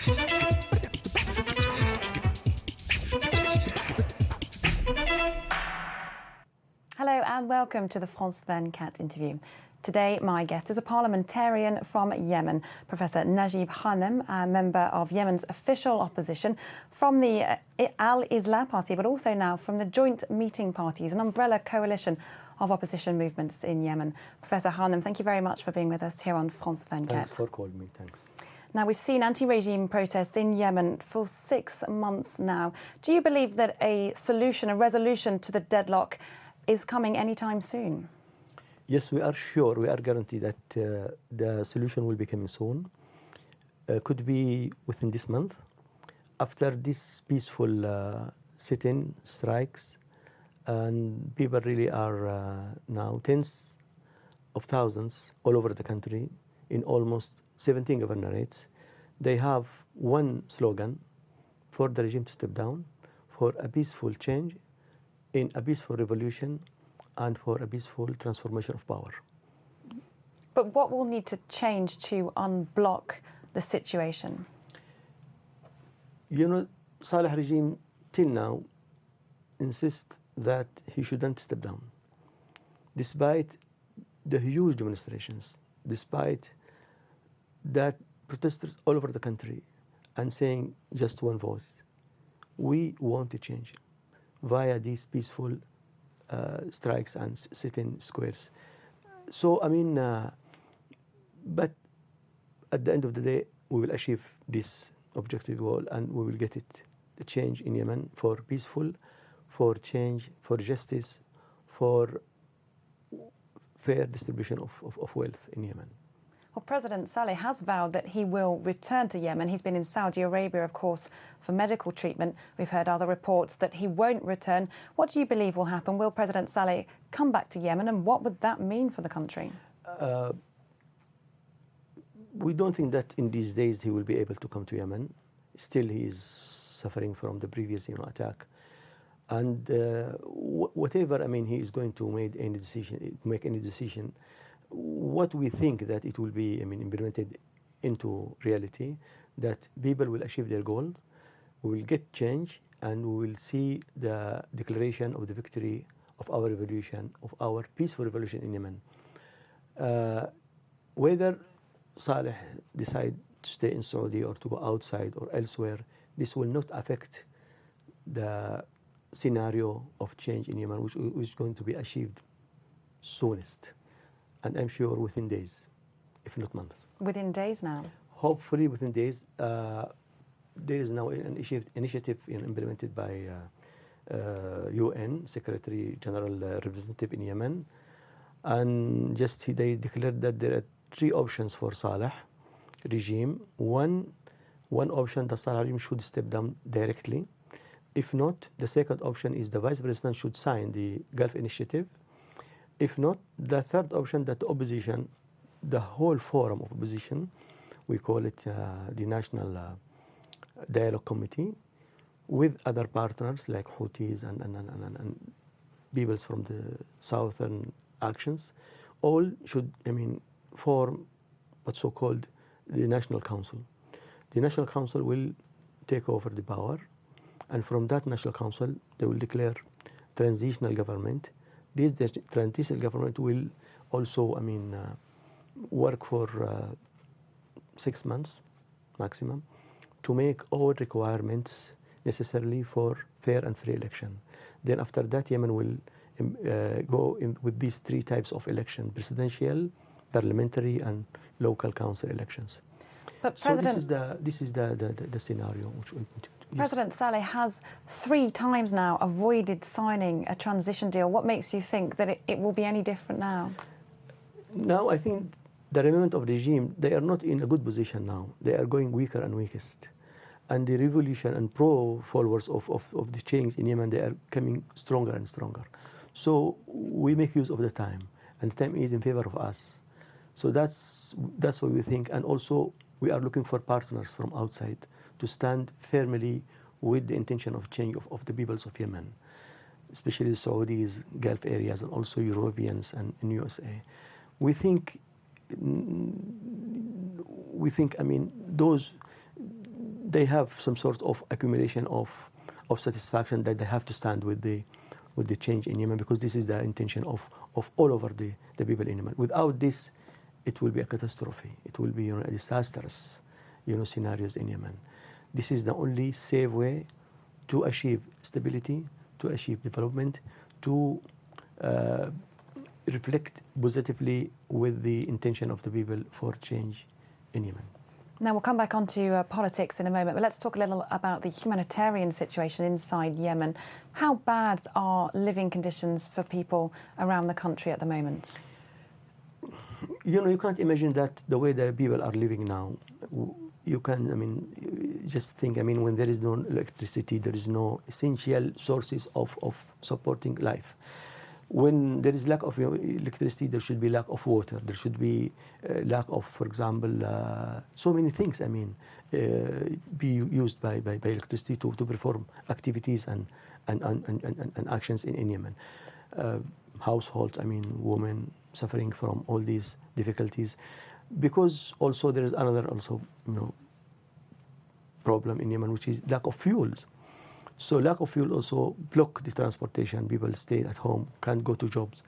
Hello and welcome to the France 24 interview. Today, my guest is a parliamentarian from Yemen, Professor Najib Hanem, a member of Yemen's official opposition from the Al-Islah Party, but also now from the Joint Meeting Parties, an umbrella coalition of opposition movements in Yemen. Professor Hanem, thank you very much for being with us here on France 24. Thanks for calling me, thanks. Now, we've seen anti-regime protests in Yemen for 6 months now. Do you believe that a resolution to the deadlock is coming anytime soon? Yes, we are sure, we are guaranteed that the solution will be coming soon. Could be within this month. After this peaceful sit-in strikes, and people really are now tens of thousands all over the country in almost 17 governorates. They have one slogan: for the regime to step down, for a peaceful change, in a peaceful revolution, and for a peaceful transformation of power. But what will need to change to unblock the situation? You know, Saleh regime till now insists that he shouldn't step down, despite the huge demonstrations, despite that protesters all over the country and saying just one voice: we want to change via these peaceful strikes and sit-in squares. So, I mean, but at the end of the day, we will achieve this objective goal and we will get it, the change in Yemen for peaceful, for change, for justice, for fair distribution of wealth in Yemen. Well, President Saleh has vowed that he will return to Yemen. He's been in Saudi Arabia, of course, for medical treatment. We've heard other reports that he won't return. What do you believe will happen? Will President Saleh come back to Yemen, and what would that mean for the country? We don't think that in these days he will be able to come to Yemen. Still, he is suffering from the previous, attack. And whatever, I mean, he is going to make any decision. What we think that it will be, implemented into reality, that people will achieve their goal, we will get change, and we will see the declaration of the victory of our revolution, of our peaceful revolution in Yemen. Whether Saleh decide to stay in Saudi or to go outside or elsewhere, this will not affect the scenario of change in Yemen, which is going to be achieved soonest. And I'm sure within days, if not months. Within days now? Hopefully within days. There is now an initiative implemented by UN Secretary General Representative in Yemen. And they declared that there are 3 options for Saleh regime. One option, the Saleh regime should step down directly. If not, the second option is the Vice President should sign the Gulf Initiative. If not, the third option, that the opposition, the whole forum of opposition, we call it the National Dialogue Committee, with other partners like Houthis and peoples from the southern actions, all should, form what's so-called the National Council. The National Council will take over the power, and from that National Council, they will declare transitional government. This transitional government will also, work for 6 months maximum to make all requirements necessarily for fair and free election. Then after that, Yemen will go in with these 3 types of election: presidential, parliamentary, and local council elections. But so this is the scenario which we President Saleh has 3 times now avoided signing a transition deal. What makes you think that it will be any different now? Now, I think the remnant of the regime, they are not in a good position now. They are going weaker and weakest. And the revolution and pro-followers of the change in Yemen, they are coming stronger and stronger. So we make use of the time, and the time is in favor of us. So that's what we think. And also, we are looking for partners from outside to stand firmly with the intention of change of the peoples of Yemen, especially the Saudis, Gulf areas, and also Europeans and in USA. We think, those they have some sort of accumulation of satisfaction that they have to stand with the change in Yemen, because this is the intention of all over the people in Yemen. Without this, it will be a catastrophe. It will be, a disastrous, scenarios in Yemen. This is the only safe way to achieve stability, to achieve development, to reflect positively with the intention of the people for change in Yemen. Now, we'll come back onto politics in a moment, but let's talk a little about the humanitarian situation inside Yemen. How bad are living conditions for people around the country at the moment? You can't imagine that the way the people are living now. You can, just think, when there is no electricity, there is no essential sources of supporting life. When there is lack of electricity, there should be lack of water. There should be lack of, for example, so many things, be used by electricity to perform activities and actions in Yemen. Households, women suffering from all these difficulties. Because also there is another problem in Yemen, which is lack of fuels. So lack of fuel also block the transportation. People stay at home, can't go to jobs.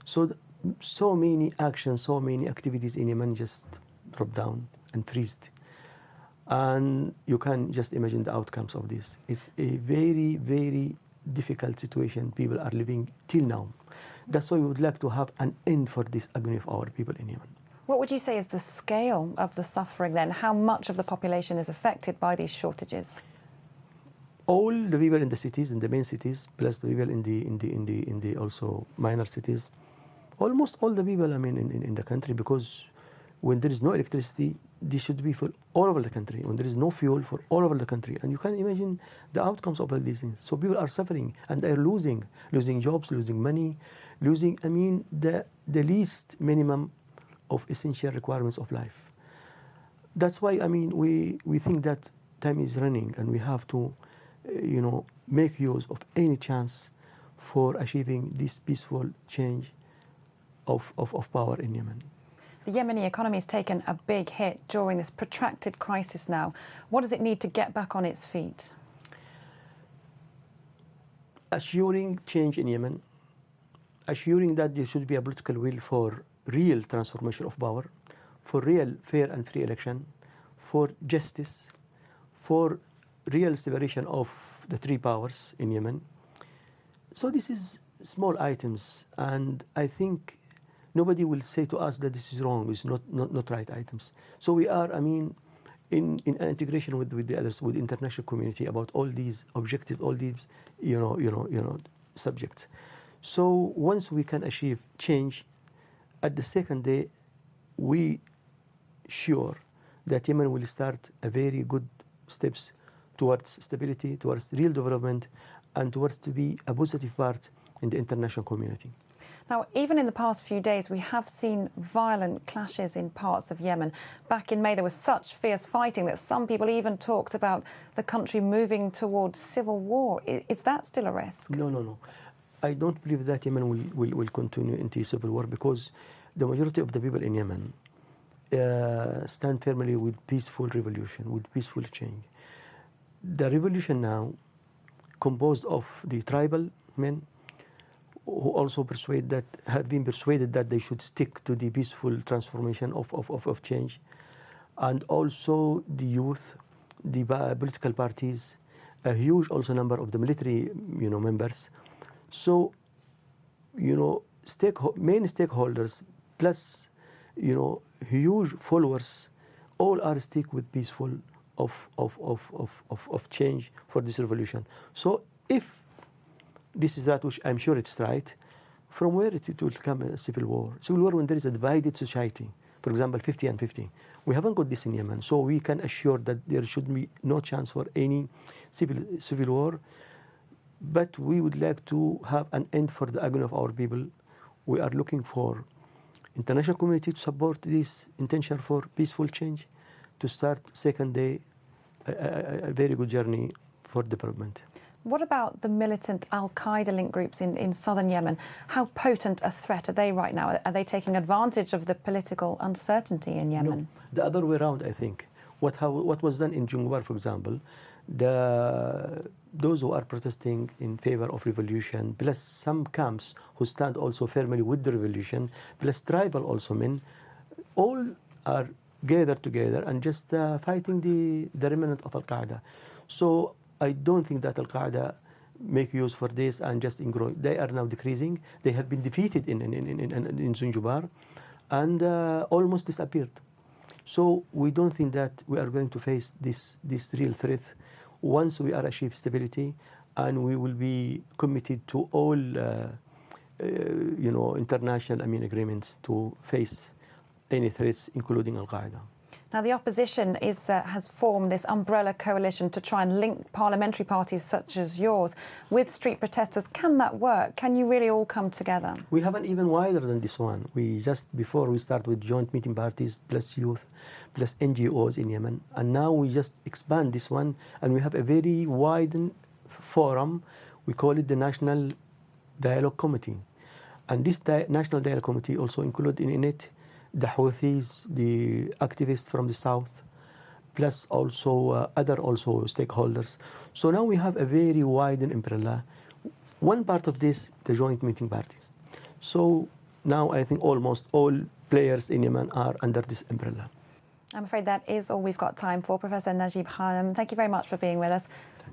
So many actions, so many activities in Yemen just drop down and freeze. And you can just imagine the outcomes of this. It's a very, very difficult situation people are living till now. That's why we would like to have an end for this agony of our people in Yemen. What would you say is the scale of the suffering then? How much of the population is affected by these shortages? All the people in the cities, in the main cities, plus the people in the also minor cities, almost all the people in the country, because when there is no electricity, this should be for all over the country. When there is no fuel, for all over the country, and you can imagine the outcomes of all these things. So people are suffering and they are losing jobs, losing money, losing the least minimum of essential requirements of life. That's why we think that time is running and we have to make use of any chance for achieving this peaceful change of power in Yemen. The Yemeni economy has taken a big hit during this protracted crisis now. What does it need to get back on its feet? Assuring change in Yemen, assuring that there should be a political will for real transformation of power, for real fair and free election, for justice, for real separation of the three powers in Yemen. So this is small items, and I think nobody will say to us that this is wrong, it's not right items. So we are, in integration with the others, with the international community about all these objectives, all these, subjects. So once we can achieve change, at the second day, we sure that Yemen will start a very good steps towards stability, towards real development, and towards to be a positive part in the international community. Now, even in the past few days, we have seen violent clashes in parts of Yemen. Back in May, there was such fierce fighting that some people even talked about the country moving towards civil war. Is that still a risk? No. I don't believe that Yemen will continue into civil war, because the majority of the people in Yemen stand firmly with peaceful revolution, with peaceful change. The revolution now, composed of the tribal men, who also have been persuaded that they should stick to the peaceful transformation of change, and also the youth, the political parties, a huge also number of the military members. So main stakeholders plus huge followers, all are stick with peaceful of change for this revolution. So if this is that, which I'm sure it's right, from where it will come a civil war? Civil war when there is a divided society, for example, 50 and 50. We haven't got this in Yemen, so we can assure that there should be no chance for any civil war. But we would like to have an end for the agony of our people. We are looking for international community to support this intention for peaceful change, to start second day a very good journey for development. What about the militant Al-Qaeda-linked groups in southern Yemen? How potent a threat are they right now? Are they taking advantage of the political uncertainty in Yemen? No, the other way around, I think. what was done in Jungbar, for example, those who are protesting in favor of revolution, plus some camps who stand also firmly with the revolution, plus tribal also men, all are gathered together and just fighting the remnant of Al-Qaeda. So I don't think that Al-Qaeda make use for this and just grow. They are now decreasing. They have been defeated in Zunjubar and almost disappeared. So we don't think that we are going to face this real threat once we are achieve stability, and we will be committed to all international agreements to face any threats, including Al-Qaeda. Now, the opposition has formed this umbrella coalition to try and link parliamentary parties such as yours with street protesters. Can that work? Can you really all come together? We have an even wider than this one. Before we start with joint meeting parties, plus youth, plus NGOs in Yemen. And now we just expand this one, and we have a very wide forum. We call it the National Dialogue Committee. And this National Dialogue Committee also includes in it the Houthis, the activists from the south, plus also other stakeholders. So now we have a very wide umbrella. One part of this, the joint meeting parties. So now I think almost all players in Yemen are under this umbrella. I'm afraid that is all we've got time for. Professor Najib Hanem, thank you very much for being with us,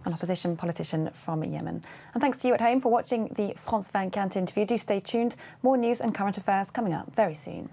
an opposition politician from Yemen. And thanks to you at home for watching the France 24 interview. Do stay tuned. More news and current affairs coming up very soon.